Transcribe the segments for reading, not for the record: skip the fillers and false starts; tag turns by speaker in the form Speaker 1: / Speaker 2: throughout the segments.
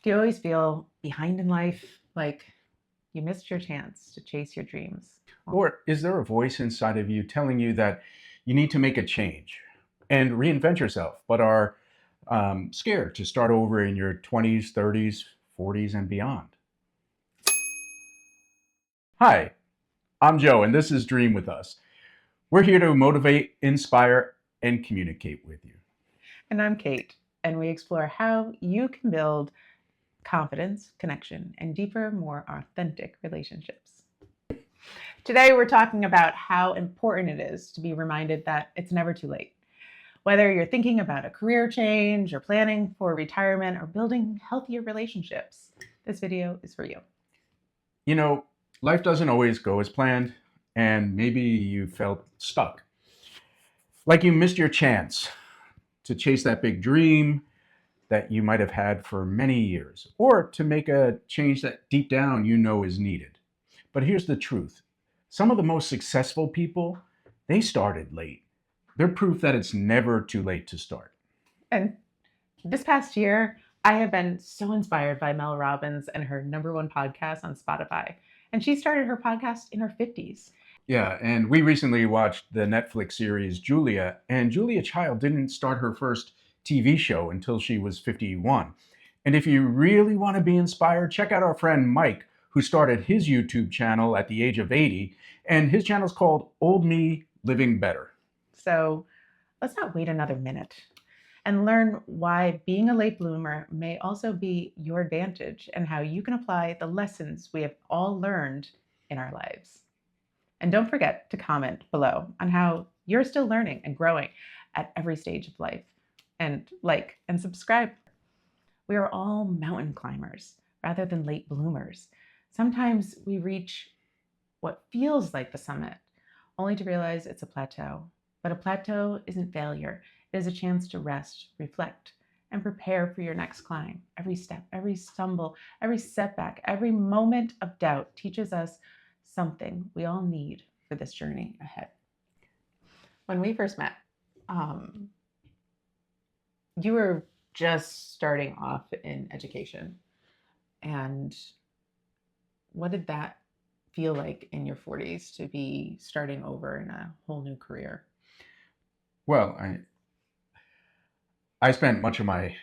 Speaker 1: Do you always feel behind in life, like you missed your chance to chase your dreams?
Speaker 2: Or is there a voice inside of you telling you that you need to make a change and reinvent yourself, but are scared to start over in your 20s, 30s, 40s, and beyond? Hi, I'm Joe, and this is Dream with Us. We're here to motivate, inspire, and communicate with you.
Speaker 1: And I'm Kate, and we explore how you can build confidence, connection, and deeper, more authentic relationships. Today, we're talking about how important it is to be reminded that it's never too late. Whether you're thinking about a career change or planning for retirement or building healthier relationships, this video is for you.
Speaker 2: You know, life doesn't always go as planned, and maybe you felt stuck. Like you missed your chance to chase that big dream that you might have had for many years, or to make a change that deep down you know is needed. But here's the truth. Some of the most successful people, they started late. They're proof that it's never too late to start.
Speaker 1: And this past year, I have been so inspired by Mel Robbins and her number one podcast on Spotify. And she started her podcast in her 50s.
Speaker 2: Yeah, and we recently watched the Netflix series Julia, and Julia Child didn't start her first TV show until she was 51. And if you really want to be inspired, check out our friend Mike, who started his YouTube channel at the age of 80, and his channel's called Old Me Living Better.
Speaker 1: So let's not wait another minute and learn why being a late bloomer may also be your advantage and how you can apply the lessons we have all learned in our lives. And don't forget to comment below on how you're still learning and growing at every stage of life. And like and subscribe. We are all mountain climbers rather than late bloomers. Sometimes we reach what feels like the summit, only to realize it's a plateau. But a plateau isn't failure, it is a chance to rest, reflect, and prepare for your next climb. Every step, every stumble, every setback, every moment of doubt teaches us something we all need for this journey ahead. When we first met, you were just starting off in education. And what did that feel like in your 40s to be starting over in a whole new career?
Speaker 2: Well, I spent much of my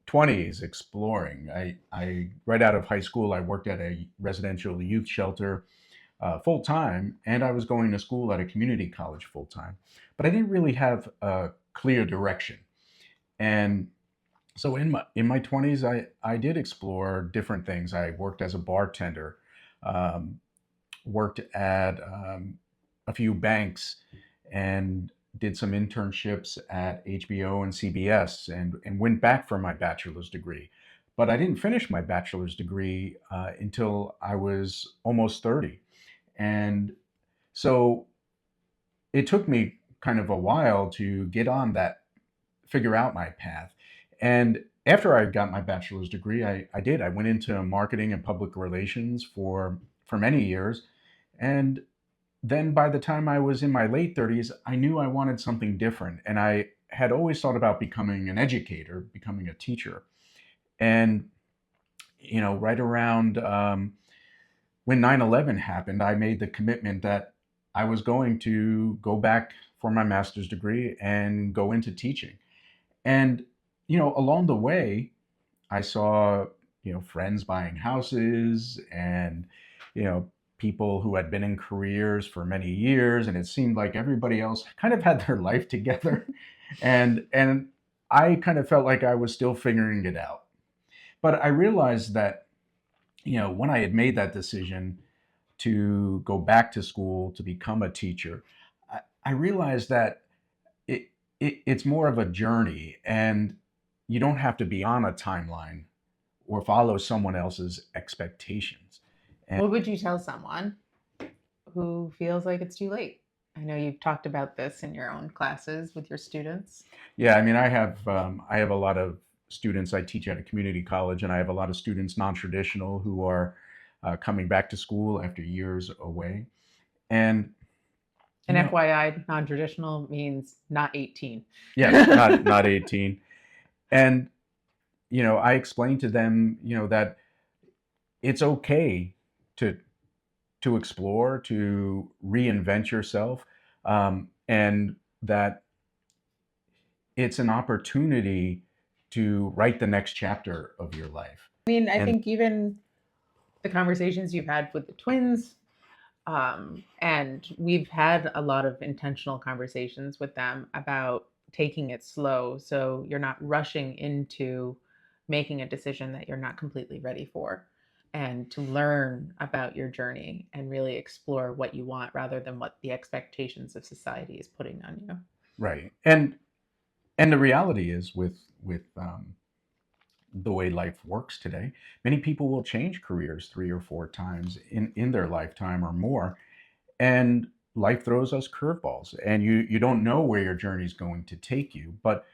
Speaker 2: 20s exploring. I right out of high school, I worked at a residential youth shelter full time, and I was going to school at a community college full time. But I didn't really have a clear direction. And so in my 20s, I did explore different things. I worked as a bartender, um, worked at a few banks, and did some internships at HBO and CBS, and went back for my bachelor's degree. But I didn't finish my bachelor's degree until I was almost 30. And so it took me kind of a while to get on that, figure out my path. And after I got my bachelor's degree, I did. I went into marketing and public relations for many years. And then by the time I was in my late 30s, I knew I wanted something different. And I had always thought about becoming an educator, becoming a teacher. And, right around when 9/11 happened, I made the commitment that I was going to go back for my master's degree and go into teaching. And, along the way, I saw, friends buying houses and, people who had been in careers for many years. And it seemed like everybody else kind of had their life together. And I kind of felt like I was still figuring it out. But I realized that, when I had made that decision to go back to school to become a teacher, I realized that it's more of a journey, and you don't have to be on a timeline or follow someone else's expectations. And
Speaker 1: What would you tell someone who feels like it's too late? I know you've talked about this in your own classes with your students.
Speaker 2: yeah, I mean, I have a lot of students. I teach at a community college, and I have a lot of students non-traditional who are coming back to school after years away. And
Speaker 1: And
Speaker 2: you know,
Speaker 1: FYI, non traditional means not 18.
Speaker 2: yes, not 18. And I explained to them, that it's okay to explore, to reinvent yourself, and that it's an opportunity to write the next chapter of your life.
Speaker 1: I mean, I
Speaker 2: And
Speaker 1: think even the conversations you've had with the twins, and we've had a lot of intentional conversations with them about taking it slow. So you're not rushing into making a decision that you're not completely ready for, and to learn about your journey and really explore what you want rather than what the expectations of society is putting on you.
Speaker 2: right, and the reality is with the way life works today, many people will change careers 3 or 4 times in their lifetime or more, and life throws us curveballs, and you don't know where your journey is going to take you. But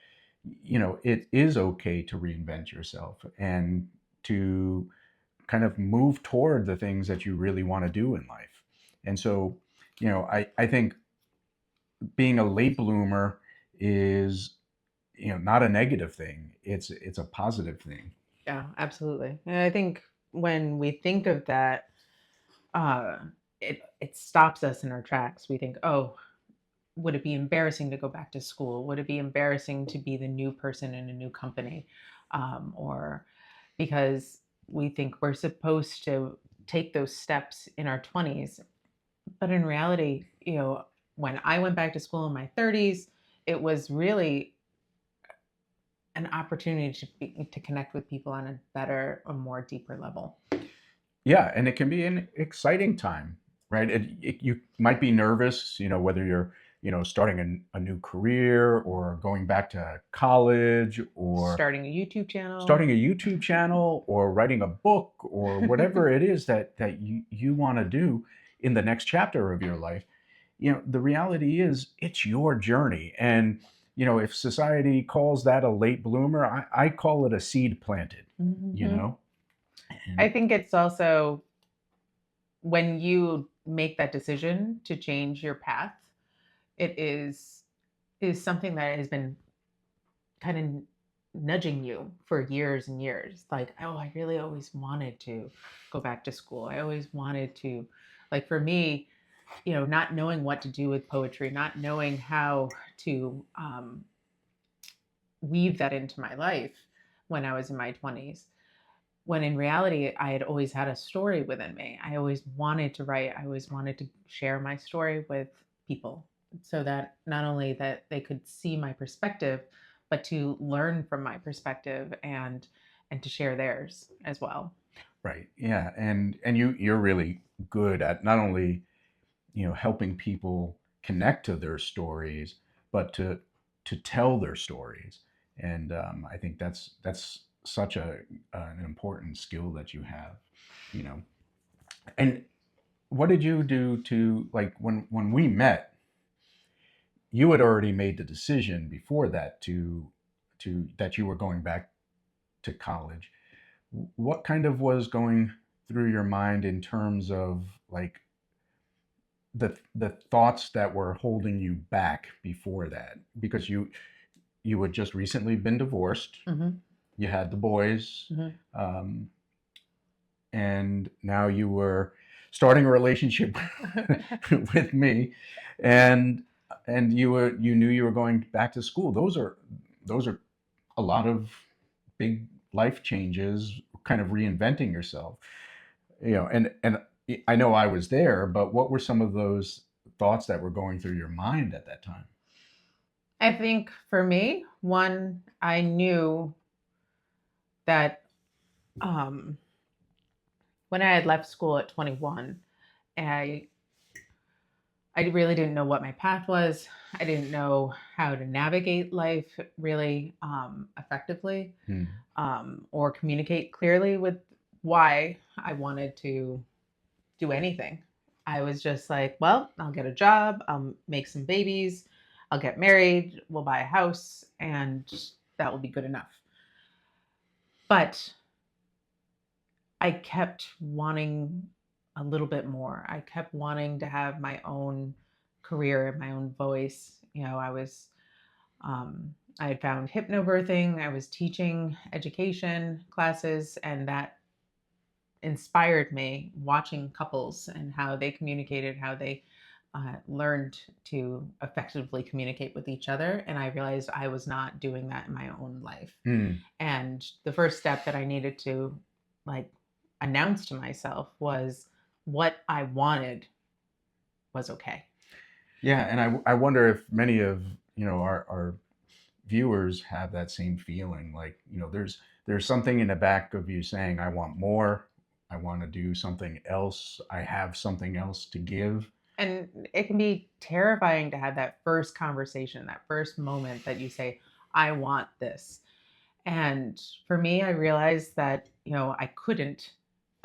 Speaker 2: it is okay to reinvent yourself and to kind of move toward the things that you really want to do in life. And so, I think being a late bloomer is, not a negative thing. It's a positive thing.
Speaker 1: Yeah, absolutely. And I think when we think of that, uh, it stops us in our tracks. We think, oh, would it be embarrassing to go back to school? Would it be embarrassing to be the new person in a new company? Or because we think we're supposed to take those steps in our 20s. But in reality, when I went back to school in my 30s, it was really an opportunity to connect with people on a better or more deeper level.
Speaker 2: Yeah, and it can be an exciting time, right? You might be nervous, whether you're, starting a new career or going back to college or
Speaker 1: Starting a YouTube channel.
Speaker 2: starting a YouTube channel or writing a book or whatever it is that you want to do in the next chapter of your life. The reality is it's your journey. And, if society calls that a late bloomer, I call it a seed planted, you
Speaker 1: Mhm.
Speaker 2: know?
Speaker 1: I
Speaker 2: And
Speaker 1: think it's also when you make that decision to change your path, it is something that has been kind of nudging you for years and years. Like, oh, I really always wanted to go back to school. I always wanted to, like, for me, not knowing what to do with poetry, not knowing how to weave that into my life when I was in my 20s. When in reality, I had always had a story within me. I always wanted to write. I always wanted to share my story with people so that not only that they could see my perspective, but to learn from my perspective and to share theirs as well.
Speaker 2: right, yeah, and you're really good at not only helping people connect to their stories, but to tell their stories. And I think that's such an important skill that you have. You know, and what did you do to, like, when we met? You had already made the decision before that to that you were going back to college. What kind of was going through your mind in terms of, like, the thoughts that were holding you back before that? Because you had just recently been divorced,
Speaker 1: Hmm.
Speaker 2: you had the boys,
Speaker 1: Hmm.
Speaker 2: um, and now you were starting a relationship with me, and you knew you were going back to school. Those are a lot of big life changes, kind of reinventing yourself. And I know I was there, but what were some of those thoughts that were going through your mind at that time?
Speaker 1: I think for me, one, I knew that um, when I had left school at 21, I I really didn't know what my path was. I didn't know how to navigate life really effectively,
Speaker 2: Hmm.
Speaker 1: or communicate clearly with why I wanted to do anything. I was just like, well, I'll get a job, I'll make some babies, I'll get married, we'll buy a house, and that will be good enough. But I kept wanting a little bit more. I kept wanting to have my own career, my own voice. I was I had found hypnobirthing. I was teaching education classes, and that inspired me watching couples and how they communicated, how they learned to effectively communicate with each other. And I realized I was not doing that in my own life.
Speaker 2: Mm.
Speaker 1: And the first step that I needed to like announce to myself was what I wanted was okay.
Speaker 2: Yeah, and I wonder if many of our viewers have that same feeling. Like, there's something in the back of you saying, I want more, I want to do something else, I have something else to give.
Speaker 1: And it can be terrifying to have that first conversation, that first moment that you say, I want this. And for me, I realized that, I couldn't.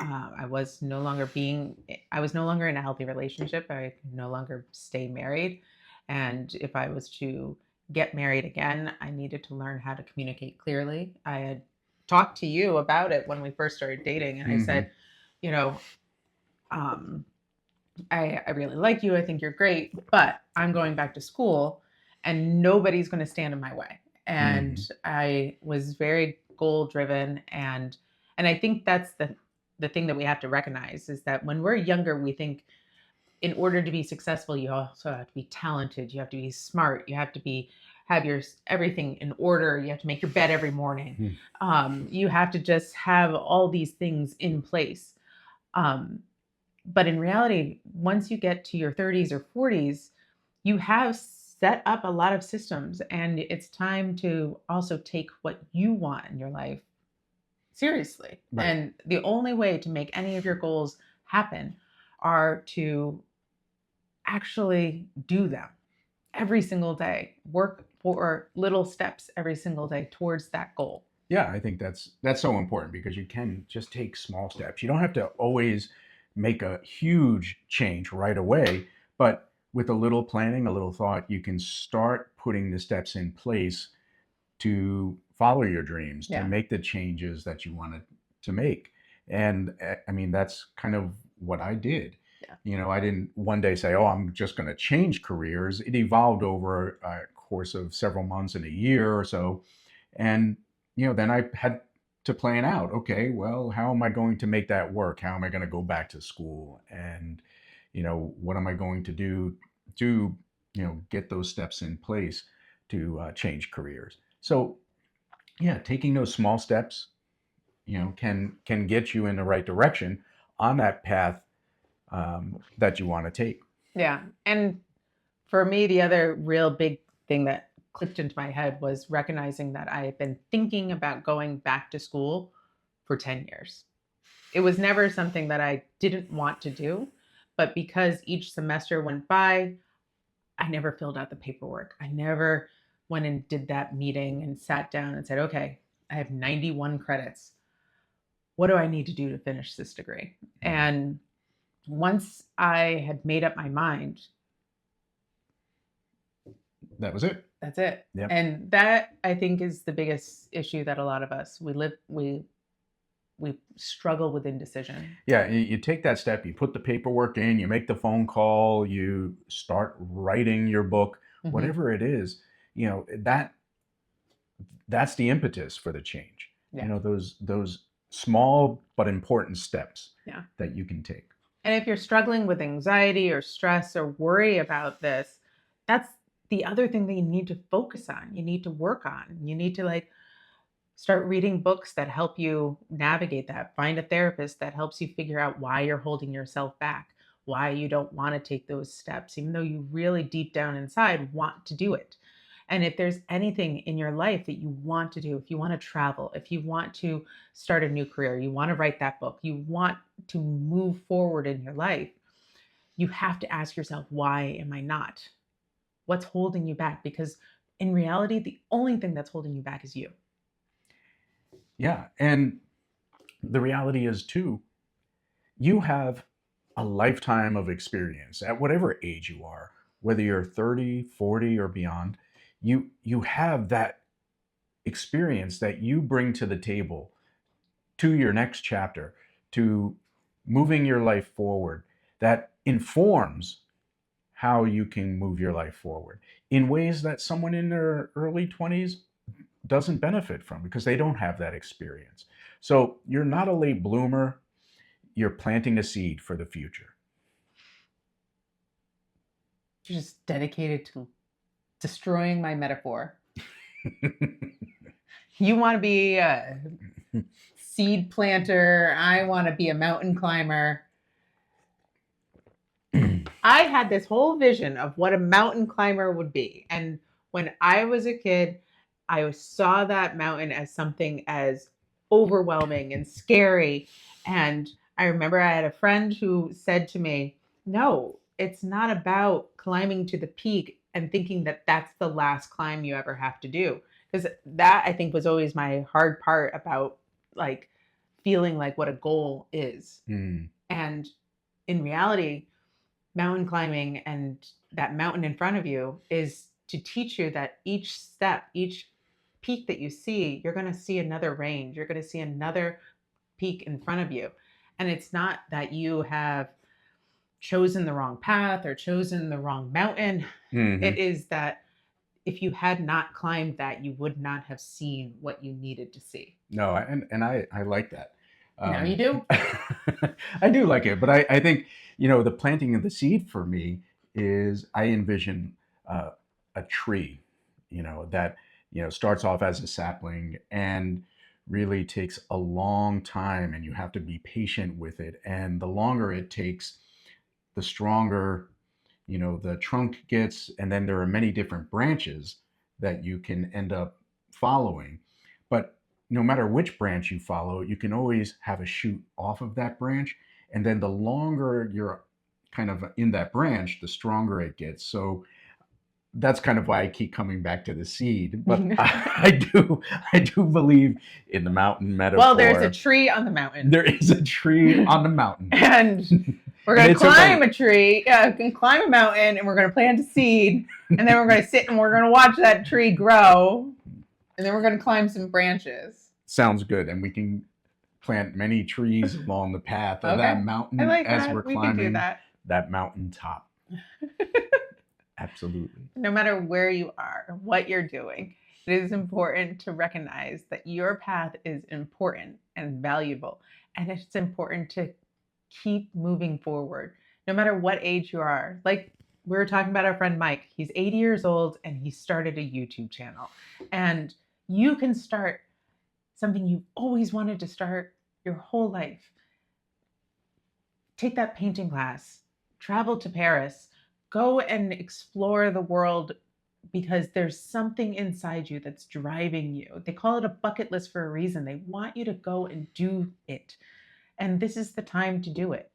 Speaker 1: I was no longer in a healthy relationship. I could no longer stay married. And if I was to get married again, I needed to learn how to communicate clearly. I had talked to you about it when we first started dating, and I
Speaker 2: Hmm.
Speaker 1: said, you know, um, I really like you. I think you're great, but I'm going back to school and nobody's going to stand in my way. And
Speaker 2: Hmm.
Speaker 1: I was very goal driven, and I think that's the thing that we have to recognize is that when we're younger, we think in order to be successful, you also have to be talented, you have to be smart, you have to be have your everything in order, you have to make your bed every morning. You have to just have all these things in place. Um, but in reality, once you get to your 30s or 40s, you have set up a lot of systems, and it's time to also take what you want in your life seriously.
Speaker 2: Right.
Speaker 1: And the only way to make any of your goals happen are to actually do them every single day. Work for little steps every single day towards that goal.
Speaker 2: Yeah, I think that's so important because you can just take small steps. You don't have to always make a huge change right away, but with a little planning, a little thought, you can start putting the steps in place to follow your dreams, to
Speaker 1: Yeah.
Speaker 2: make the changes that you wanted to make. And I mean, that's kind of what I did.
Speaker 1: Yeah.
Speaker 2: I didn't one day say, oh, I'm just going to change careers. It evolved over a course of several months and a year or so. And, then I had to plan out, okay, well, how am I going to make that work? How am I going to go back to school? And, what am I going to do to, get those steps in place to change careers? So, yeah, taking those small steps, can get you in the right direction on that path that you want to take.
Speaker 1: Yeah. And for me, the other real big thing that clicked into my head was recognizing that I had been thinking about going back to school for 10 years. It was never something that I didn't want to do, but because each semester went by, I never filled out the paperwork. I never went and did that meeting and sat down and said, okay, I have 91 credits. What do I need to do to finish this degree?
Speaker 2: Mhm.
Speaker 1: And once I had made up my mind,
Speaker 2: That was it.
Speaker 1: that's it.
Speaker 2: Yep.
Speaker 1: And that I think is the biggest issue that a lot of us we struggle with indecision.
Speaker 2: Yeah, you take that step, you put the paperwork in, you make the phone call, you start writing your book,
Speaker 1: Hmm.
Speaker 2: whatever it is, that's the impetus for the change.
Speaker 1: Yeah.
Speaker 2: Those small but important steps
Speaker 1: Yeah.
Speaker 2: that you can take.
Speaker 1: And if you're struggling with anxiety or stress or worry about this, that's the other thing that you need to focus on. You need to work on. You need to start reading books that help you navigate that. Find a therapist that helps you figure out why you're holding yourself back, why you don't want to take those steps, even though you really deep down inside want to do it. And if there's anything in your life that you want to do, if you want to travel, if you want to start a new career, you want to write that book, you want to move forward in your life, you have to ask yourself, why am I not? What's holding you back? Because in reality, the only thing that's holding you back is you.
Speaker 2: Yeah, and the reality is too, you have a lifetime of experience at whatever age you are, whether you're 30, 40, or beyond. You have that experience that you bring to the table, to your next chapter, to moving your life forward, that informs how you can move your life forward in ways that someone in their early 20s doesn't benefit from because they don't have that experience. So you're not a late bloomer, you're planting a seed for the future.
Speaker 1: You're just dedicated to destroying my metaphor. You want to be a seed planter. I want to be a mountain climber. I had this whole vision of what a mountain climber would be. And when I was a kid, I saw that mountain as something as overwhelming and scary. And I remember I had a friend who said to me, no, it's not about climbing to the peak and thinking that that's the last climb you ever have to do. Because that I think was always my hard part about like feeling like what a goal is. And in reality, mountain climbing and that mountain in front of you is to teach you that each step, each peak that you see, you're going to see another range. You're going to see another peak in front of you. And it's not that you have chosen the wrong path or chosen the wrong mountain. It is that if you had not climbed that, you would not have seen what you needed to see.
Speaker 2: No, and I like that.
Speaker 1: Now you do?
Speaker 2: I do like it, but I think, the planting of the seed for me is I envision a tree, that, starts off as a sapling and really takes a long time, and you have to be patient with it. And the longer it takes, the stronger, the trunk gets, and then there are many different branches that you can end up following. But no matter which branch you follow, you can always have a shoot off of that branch. And then the longer you're kind of in that branch, the stronger it gets. So that's kind of why I keep coming back to the seed. But I do believe in the mountain metaphor.
Speaker 1: Well, there's a tree on the mountain.
Speaker 2: There is a tree on the mountain.
Speaker 1: And we're going to climb a tree, can climb a mountain, and we're going to plant a seed. And then we're going to sit and we're going to watch that tree grow. And then we're going to climb some branches.
Speaker 2: Sounds good. And we can plant many trees along the path of that mountain as we're climbing that mountaintop. Absolutely.
Speaker 1: No matter where you are, what you're doing, it is important to recognize that your path is important and valuable. And it's important to keep moving forward, no matter what age you are. Like we were talking about our friend Mike. He's 80 years old and he started a YouTube channel. And you can start something you've always wanted to start your whole life. Take that painting class, travel to Paris, go and explore the world because there's something inside you that's driving you. They call it a bucket list for a reason. They want you to go and do it. And this is the time to do it.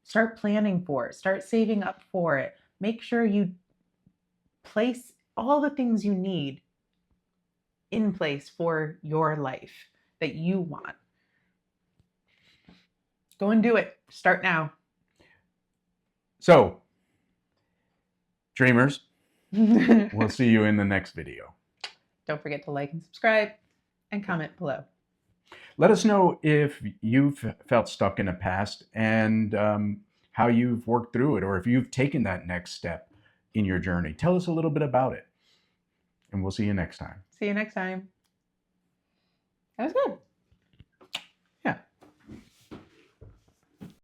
Speaker 1: Start planning for it. Start saving up for it. Make sure you place all the things you need in place for your life that you want. Go and do it. Start now.
Speaker 2: So, dreamers, we'll see you in the next video.
Speaker 1: Don't forget to like and subscribe and comment below.
Speaker 2: Let us know if you've felt stuck in the past and how you've worked through it, or if you've taken that next step in your journey. Tell us a little bit about it. And we'll see you next time.
Speaker 1: See you next time. That was good.